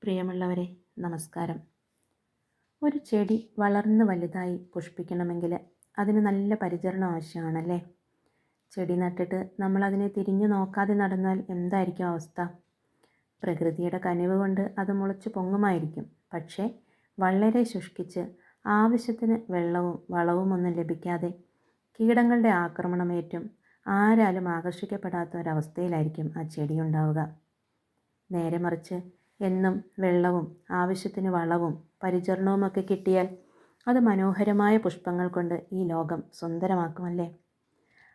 പ്രിയമുള്ളവരെ, നമസ്കാരം. ഒരു ചെടി വളർന്ന് വലുതായി പുഷ്പിക്കണമെങ്കിൽ അതിന് നല്ല പരിചരണം ആവശ്യമാണല്ലേ? ചെടി നട്ടിട്ട് നമ്മളതിനെ തിരിഞ്ഞു നോക്കാതെ നടന്നാൽ എന്തായിരിക്കും അവസ്ഥ? പ്രകൃതിയുടെ കനിവ് കൊണ്ട് അത് മുളച്ച് പൊങ്ങുമായിരിക്കും. പക്ഷേ വളരെ ശുഷ്കിച്ച് ആവശ്യത്തിന് വെള്ളവും വളവും ഒന്നും ലഭിക്കാതെ കീടങ്ങളുടെ ആക്രമണമേറ്റും ആരാലും ആകർഷിക്കപ്പെടാത്ത ഒരവസ്ഥയിലായിരിക്കും ആ ചെടി ഉണ്ടാവുക. നേരെ മറിച്ച് എന്നും വെള്ളവും ആവശ്യത്തിന് വളവും പരിചരണവുമൊക്കെ കിട്ടിയാൽ അത് മനോഹരമായ പുഷ്പങ്ങൾ കൊണ്ട് ഈ ലോകം സുന്ദരമാക്കുമല്ലേ?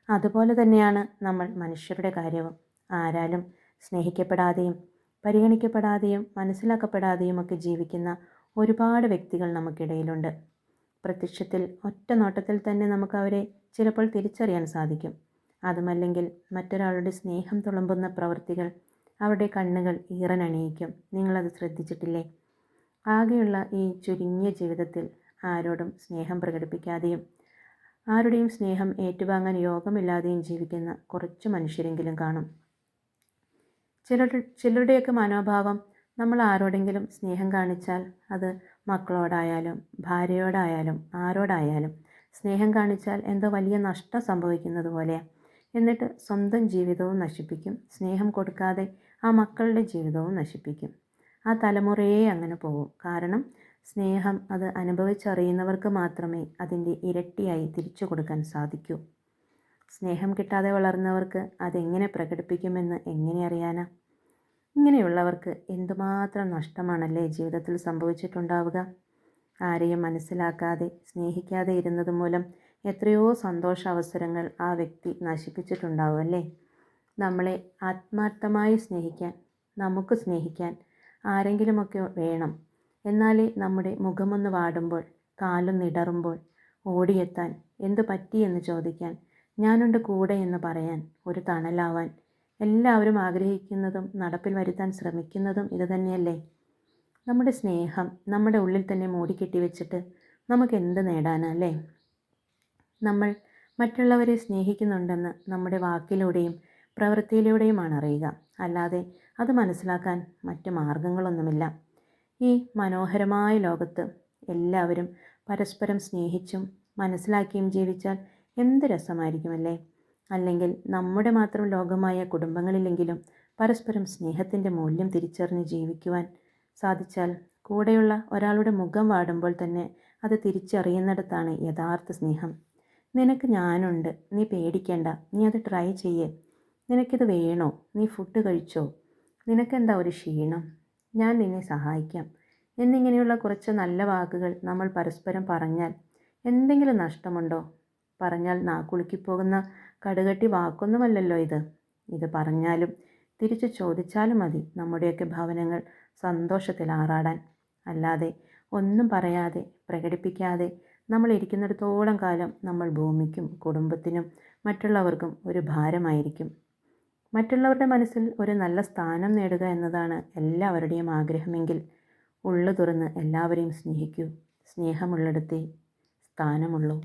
അതുപോലെ തന്നെയാണ് നമ്മൾ മനുഷ്യരുടെ കാര്യവും. ആരാലും സ്നേഹിക്കപ്പെടാതെയും പരിഗണിക്കപ്പെടാതെയും മനസ്സിലാക്കപ്പെടാതെയും ഒക്കെ ജീവിക്കുന്ന ഒരുപാട് വ്യക്തികൾ നമുക്കിടയിലുണ്ട്. പ്രത്യക്ഷത്തിൽ ഒറ്റ നോട്ടത്തിൽ തന്നെ നമുക്ക് അവരെ ചിലപ്പോൾ തിരിച്ചറിയാൻ സാധിക്കും. അതുമല്ലെങ്കിൽ മറ്റൊരാളുടെ സ്നേഹം തുളുമ്പുന്ന പ്രവൃത്തികൾ അവരുടെ കണ്ണുകൾ ഈറനണിയിക്കും. നിങ്ങളത് ശ്രദ്ധിച്ചിട്ടില്ലേ? ആകെയുള്ള ഈ ചുരുങ്ങിയ ജീവിതത്തിൽ ആരോടും സ്നേഹം പ്രകടിപ്പിക്കാതെയും ആരുടെയും സ്നേഹം ഏറ്റുവാങ്ങാൻ യോഗമില്ലാതെയും ജീവിക്കുന്ന കുറച്ച് മനുഷ്യരെങ്കിലും കാണും. ചിലരുടെയൊക്കെ മനോഭാവം, നമ്മൾ ആരോടെങ്കിലും സ്നേഹം കാണിച്ചാൽ അത് മക്കളോടായാലും ഭാര്യയോടായാലും ആരോടായാലും സ്നേഹം കാണിച്ചാൽ എന്തോ വലിയ നഷ്ടം സംഭവിക്കുന്നത് പോലെയാണ്. എന്നിട്ട് സ്വന്തം ജീവിതവും നശിപ്പിക്കും. സ്നേഹം കൊടുക്കാതെ ആ മക്കളുടെ ജീവിതവും നശിപ്പിക്കും. ആ തലമുറയെ അങ്ങനെ പോകും. കാരണം സ്നേഹം അത് അനുഭവിച്ചറിയുന്നവർക്ക് മാത്രമേ അതിൻ്റെ ഇരട്ടിയായി തിരിച്ചു കൊടുക്കാൻ സാധിക്കൂ. സ്നേഹം കിട്ടാതെ വളർന്നവർക്ക് അതെങ്ങനെ പ്രകടിപ്പിക്കുമെന്ന് എങ്ങനെ അറിയാനാ? ഇങ്ങനെയുള്ളവർക്ക് എന്തുമാത്രം നഷ്ടമാണല്ലേ ജീവിതത്തിൽ സംഭവിച്ചിട്ടുണ്ടാവുക. ആരെയും മനസ്സിലാക്കാതെ സ്നേഹിക്കാതെ ഇരുന്നത് മൂലം എത്രയോ സന്തോഷ അവസരങ്ങൾ ആ വ്യക്തി നശിപ്പിച്ചിട്ടുണ്ടാവും അല്ലേ? നമ്മളെ ആത്മാർത്ഥമായി സ്നേഹിക്കാൻ, നമുക്ക് സ്നേഹിക്കാൻ ആരെങ്കിലുമൊക്കെ വേണം. എന്നാലേ നമ്മുടെ മുഖമൊന്ന് വാടുമ്പോൾ, കാലൊന്നിടറുമ്പോൾ ഓടിയെത്താൻ, എന്തു പറ്റി എന്ന് ചോദിക്കാൻ, ഞാനുണ്ട് കൂടെ എന്ന് പറയാൻ, ഒരു തണലാവാൻ എല്ലാവരും ആഗ്രഹിക്കുന്നതും നടപ്പിൽ വരുത്താൻ ശ്രമിക്കുന്നതും ഇതുതന്നെയല്ലേ? നമ്മുടെ സ്നേഹം നമ്മുടെ ഉള്ളിൽ തന്നെ മൂടിക്കെട്ടി വെച്ചിട്ട് നമുക്ക് എന്ത് നേടാനല്ലേ? നമ്മൾ മറ്റുള്ളവരെ സ്നേഹിക്കുന്നുണ്ടെന്ന് നമ്മുടെ വാക്കിലൂടെയും പ്രവൃത്തിയിലൂടെയുമാണ് അറിയുക. അല്ലാതെ അത് മനസ്സിലാക്കാൻ മറ്റ് മാർഗങ്ങളൊന്നുമില്ല. ഈ മനോഹരമായ ലോകത്ത് എല്ലാവരും പരസ്പരം സ്നേഹിച്ചും മനസ്സിലാക്കിയും ജീവിച്ചാൽ എന്ത് രസമായിരിക്കുമല്ലേ? അല്ലെങ്കിൽ നമ്മുടെ മാത്രം ലോകമായ കുടുംബങ്ങളിലെങ്കിലും പരസ്പരം സ്നേഹത്തിൻ്റെ മൂല്യം തിരിച്ചറിഞ്ഞ് ജീവിക്കുവാൻ സാധിച്ചാൽ കൂടെയുള്ള ഒരാളുടെ മുഖം വാടുമ്പോൾ തന്നെ അത് തിരിച്ചറിയുന്നിടത്താണ് യഥാർത്ഥ സ്നേഹം. നിനക്ക് ഞാനുണ്ട്, നീ പേടിക്കേണ്ട, നീ അത് ട്രൈ ചെയ്യേ, നിനക്കിത് വേണോ, നീ ഫുഡ് കഴിച്ചോ, നിനക്കെന്താ ഒരു ക്ഷീണം, ഞാൻ നിന്നെ സഹായിക്കാം എന്നിങ്ങനെയുള്ള കുറച്ച് നല്ല വാക്കുകൾ നമ്മൾ പരസ്പരം പറഞ്ഞാൽ എന്തെങ്കിലും നഷ്ടമുണ്ടോ? പറഞ്ഞാൽ നാക്കുളുക്കിപ്പോകുന്ന കടുകട്ടി വാക്കൊന്നുമല്ലല്ലോ ഇത്. ഇത് പറഞ്ഞാലും തിരിച്ചു ചോദിച്ചാലും മതി നമ്മുടെയൊക്കെ ഭവനങ്ങൾ സന്തോഷത്തിൽ ആറാടാൻ. അല്ലാതെ ഒന്നും പറയാതെ പ്രകടിപ്പിക്കാതെ നമ്മൾ ഇരിക്കുന്നിടത്തോളം കാലം നമ്മൾ ഭൂമിക്കും കുടുംബത്തിനും മറ്റുള്ളവർക്കും ഒരു ഭാരമായിരിക്കും. മറ്റുള്ളവരുടെ മനസ്സിൽ ഒരു നല്ല സ്ഥാനം നേടുക എന്നതാണ് എല്ലാവരുടെയും ആഗ്രഹമെങ്കിൽ ഉള്ളു തുറന്ന് എല്ലാവരെയും സ്നേഹിക്കൂ. സ്നേഹമുള്ളിടത്തേ സ്ഥാനമുള്ളൂ.